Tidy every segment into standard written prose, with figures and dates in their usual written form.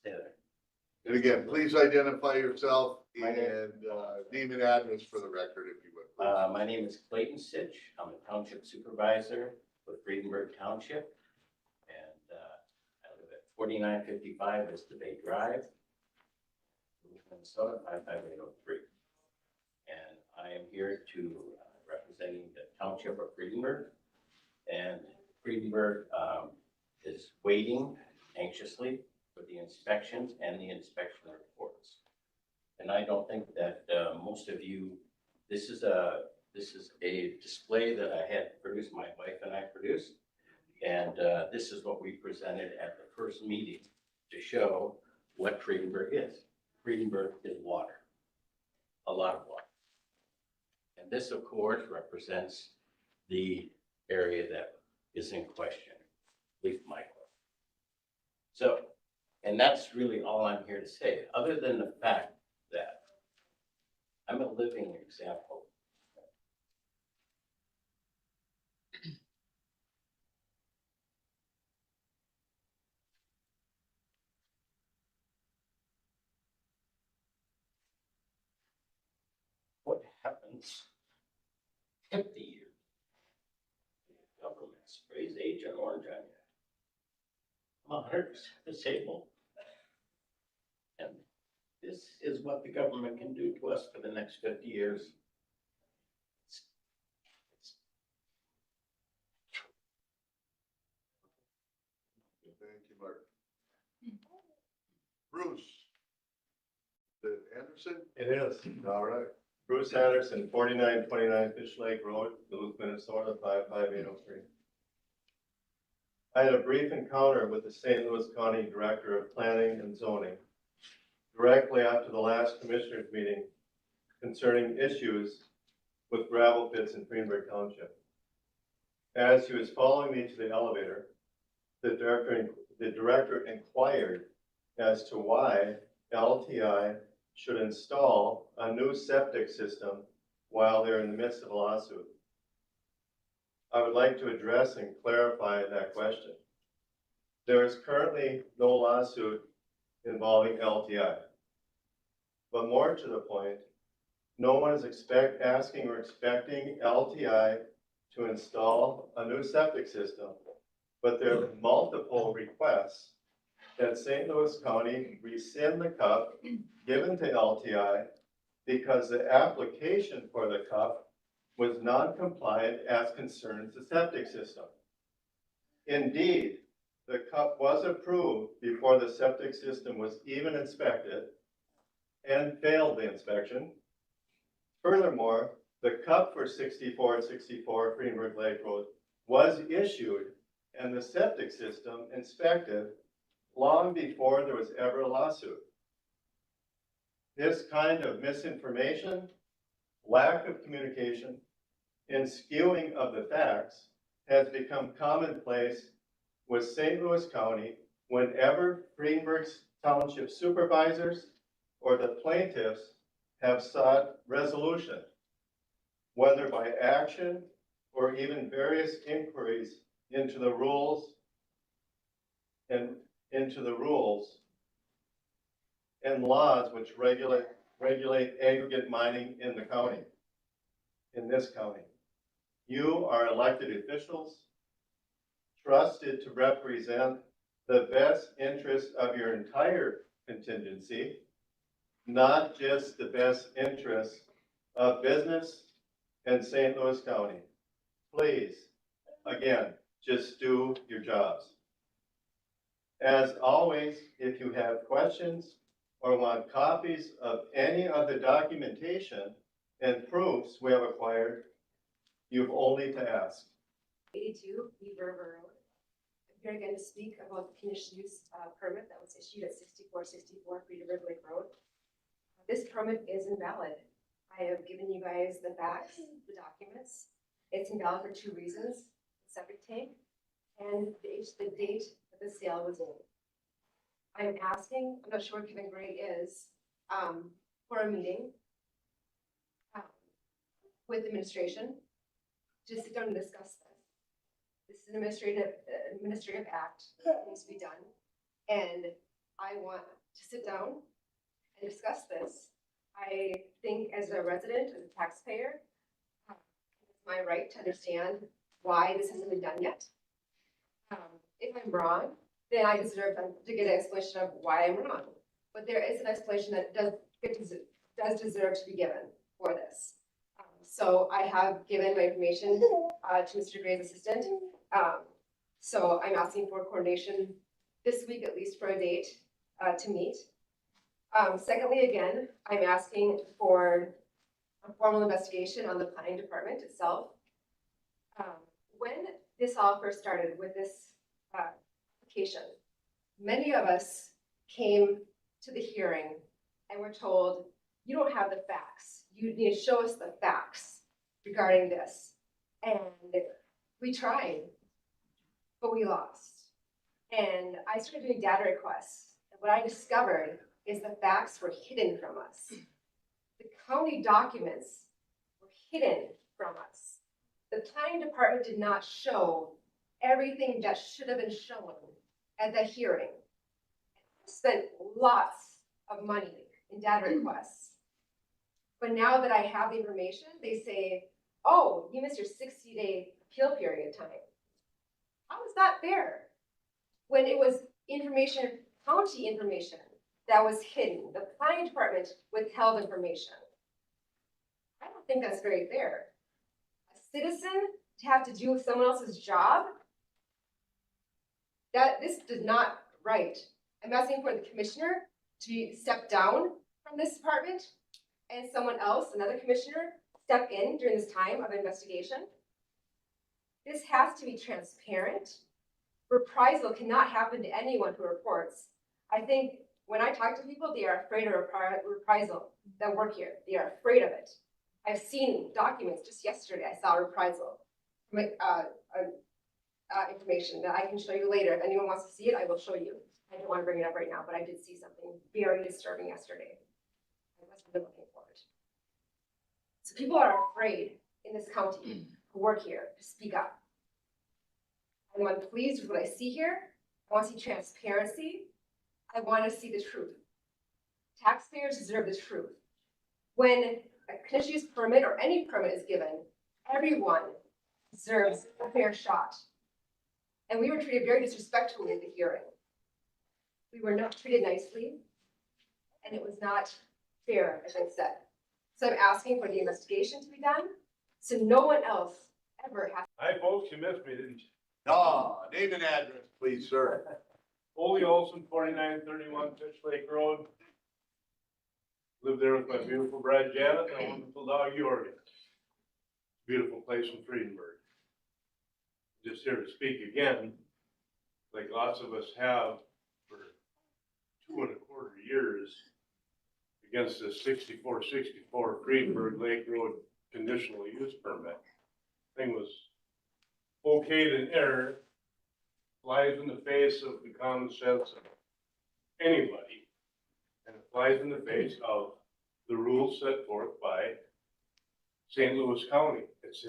Stay there. And again, please identify yourself My name- and name and address for the record, if you would. please. My name is Clayton Sitch. I'm a township supervisor with Friedenberg Township. And I live at 4955 Vista Bay Drive, Minnesota 55803. And I am here to representing the township of Friedenberg. And Friedenberg is waiting anxiously for the inspections and the inspection reports. And I don't think that most of you, this is a display that I had produced, my wife and I produced. And this is what we presented at the first meeting to show what Friedenberg is. Friedenberg is water, a lot of water. And this, of course, represents the area that is in question, Leaf Michael. So, and that's really all I'm here to say, other than the fact that I'm a living example. What happens 50 years? The government sprays Agent Orange on you. I'm 100% disabled. And this is what the government can do to us for the next 50 years. Thank you, Mark. Bruce? Is it Anderson? It is. All right. Bruce Anderson, 4929 Fish Lake Road, Duluth, Minnesota, 55803. I had a brief encounter with the St. Louis County Director of Planning and Zoning directly after the last commissioners meeting concerning issues with gravel pits in Friedenberg Township. As he was following me to the elevator, the director inquired as to why LTI should install a new septic system while they're in the midst of a lawsuit. I would like to address and clarify that question. There is currently no lawsuit involving LTI. But more to the point, no one is asking or expecting LTI to install a new septic system, but there are multiple requests that St. Louis County rescind the CUP given to LTI because the application for the CUP was non-compliant as concerns the septic system. Indeed, the CUP was approved before the septic system was even inspected and failed the inspection. Furthermore, the CUP for 6464 Friedenberg Lake Road was issued and the septic system inspected long before there was ever a lawsuit. This kind of misinformation, lack of communication, and skewing of the facts has become commonplace with St. Louis County whenever Friedenberg Township supervisors or the plaintiffs have sought resolution, whether by action or even various inquiries into the rules and laws which regulate aggregate mining in the county, in this county. You are elected officials, trusted to represent the best interest of your entire contingency, not just the best interest of business and St. Louis County. Please, again, just do your jobs. As always, if you have questions or want copies of any of the documentation and proofs we have acquired, you've only to ask. 82 Beaver River Road. I'm here again to speak about the conditional use permit that was issued at 6464 Beaver River Lake Road. This permit is invalid. I have given you guys the facts, the documents. It's invalid for two reasons: the septic tank and the date that the sale was in. I am asking, I'm not sure where Kevin Gray is, for a meeting with administration to sit down and discuss this. This is an administrative act that needs to be done. And I want to sit down and discuss this. I think as a resident, as a taxpayer, it's my right to understand why this hasn't been done yet. If I'm wrong, then I deserve to get an explanation of why I'm wrong. But there is an explanation that does deserve to be given for this. So I have given my information to Mr. Gray's assistant. So I'm asking for coordination this week, at least for a date to meet. Secondly, again, I'm asking for a formal investigation on the planning department itself. When this all first started with this application, many of us came to the hearing and were told, you don't have the facts. You need to show us the facts regarding this. And we tried, but we lost. And I started doing data requests. And what I discovered is the facts were hidden from us. The county documents were hidden from us. The planning department did not show everything that should have been shown at the hearing. Spent lots of money in data requests. But now that I have the information, they say, oh, you missed your 60-day appeal period time. How is that fair? When it was information, county information, that was hidden. The planning department withheld information. I don't think that's very fair. A citizen to have to do someone else's job? This is not right. I'm asking for the commissioner to step down from this department and someone else, another commissioner, step in during this time of investigation. This has to be transparent. Reprisal cannot happen to anyone who reports. I think when I talk to people, they are afraid of reprisal that work here. They are afraid of it. I've seen documents just yesterday. I saw reprisal information that I can show you later. If anyone wants to see it, I will show you. I don't want to bring it up right now, but I did see something very disturbing yesterday. I must have been looking for it. So people are afraid in this county who work here to speak up. I'm unpleased with what I see here. I want to see transparency. I want to see the truth. Taxpayers deserve the truth. When a conditional use permit or any permit is given, everyone deserves a fair shot. And we were treated very disrespectfully at the hearing. We were not treated nicely, and it was not fair, as I said. So I'm asking for the investigation to be done, so no one else ever has. Hi, folks, you missed me, didn't you? Name and address, please, sir. Ole Olson, 4931 Fish Lake Road. Live there with my beautiful bride Janet and a wonderful dog Jorgen. Beautiful place in Friedenberg. Just here to speak again, like lots of us have for 2.25 years against the 6464 Friedenberg Lake Road conditional use permit. Thing was okayed in error, flies in the face of the common sense of anybody, and it flies in the face of the rules set forth by St. Louis County. It's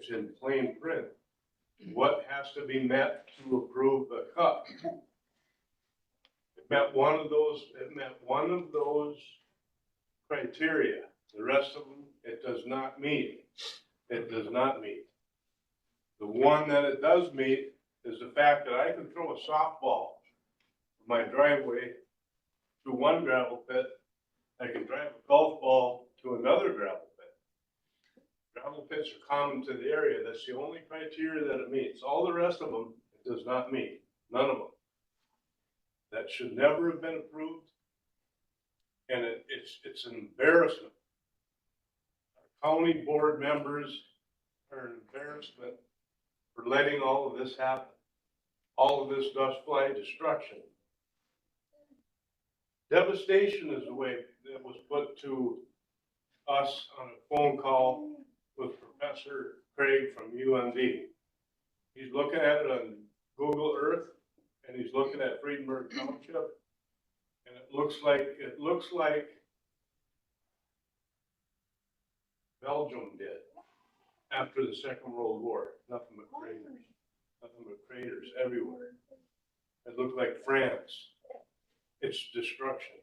in plain print. What has to be met to approve the cut? It met one of those criteria. The rest of them, it does not meet. It does not meet. The one that it does meet is the fact that I can throw a softball from my driveway to one gravel pit. I can drive a golf ball to another gravel pit. Gravel pits are common to the area. That's the only criteria that it meets. All the rest of them, it does not meet. None of them. That should never have been approved. And it's an embarrassment. Our county board members are an embarrassment for letting all of this happen. All of this dust fly destruction. Devastation is the way that was put to us on a phone call with Professor Craig from UND. He's looking at it on Google Earth, and he's looking at Friedenberg Township, and it looks like Belgium did after the Second World War. Nothing but craters everywhere. It looked like France. it's destruction.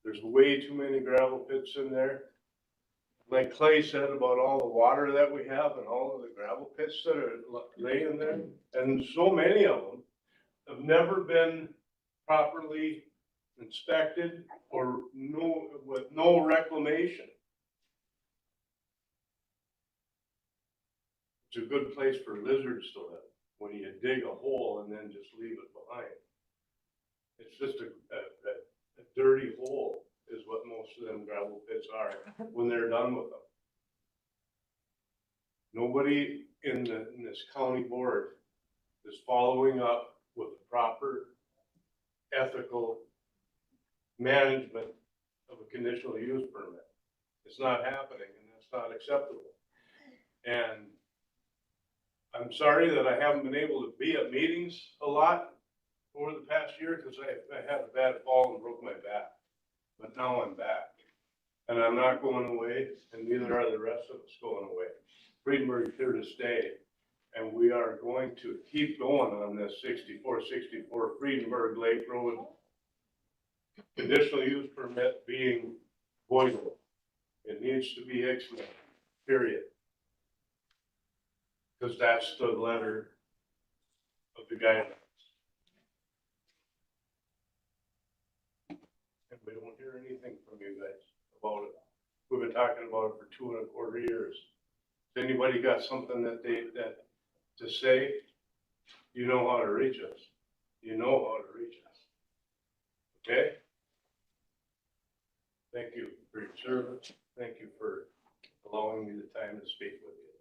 There's way too many gravel pits in there. Like Clay said about all the water that we have and all of the gravel pits that are laying there, and so many of them have never been properly inspected or with no reclamation. It's a good place for lizards to live, when you dig a hole and then just leave it behind. It's just a dirty hole is what most of them gravel pits are when they're done with them. Nobody in this county board is following up with the proper ethical management of a conditional use permit. It's not happening, and that's not acceptable. And I'm sorry that I haven't been able to be at meetings a lot over the past year, because I had a bad fall and broke my back. But now I'm back, and I'm not going away, and neither are the rest of us going away. Friedenberg is here to stay, and we are going to keep going on this 6464 Friedenberg Lake Road conditional use permit being voidable. It needs to be excellent, period. Because that's the letter of the guidelines. And we don't hear anything from you guys about it. We've been talking about it for 2.25 years. Has anybody got something that to say? You know how to reach us. You know how to reach us. Okay? Thank you for your service. Thank you for allowing me the time to speak with you.